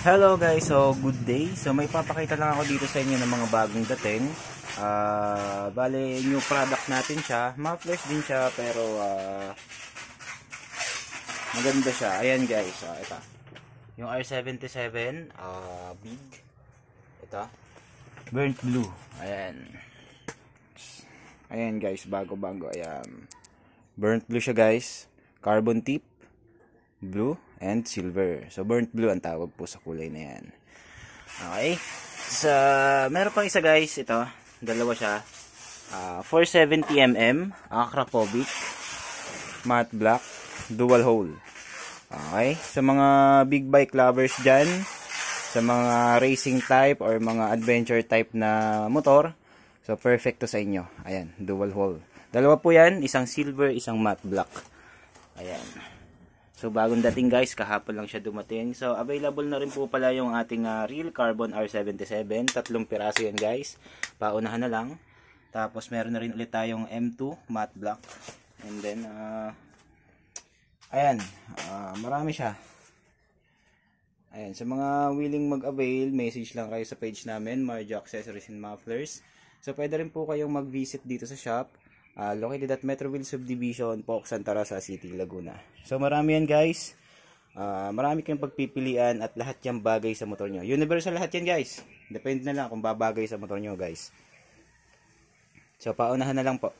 Hello guys, so good day. So may papakita lang ako dito sa inyo ng mga bagong dating. Bale, new product natin siya. Mufflers din siya pero maganda siya. Ayan guys, ito. Yung R77 big. Ito. Burnt blue. Ayan. Ayan guys, bago-bago. Ayan. Burnt blue siya guys. Carbon tip, blue and silver. So burnt blue ang tawag po sa kulay na yan. Okay. Meron pang isa guys, ito. Dalawa siya. 470mm Akrapovic matte black dual hole. Okay. Sa mga big bike lovers dyan, sa mga racing type or mga adventure type na motor, so perfect to sa inyo. Ayan, dual hole. Dalawa po yan, isang silver, isang matte black. Ayan. So bagong dating guys, kahapon lang siya dumating. So available na rin po pala yung ating real carbon R77. 3 piraso yan guys. Paunahan na lang. Tapos meron na rin ulit tayong M2 matte black. And then ayan, marami siya. Ayan, sa mga willing mag-avail, message lang kayo sa page namin, Marjo Accessories and Mufflers. So pwede rin po kayong mag-visit dito sa shop. Located at Metroville Subdivision, Poc, Santa Rosa City, Laguna. So marami yan guys. Marami kayong pagpipilian at lahat yan bagay sa motor nyo. Universal lahat yan guys. Depende na lang kung babagay sa motor nyo guys. So paunahan na lang po.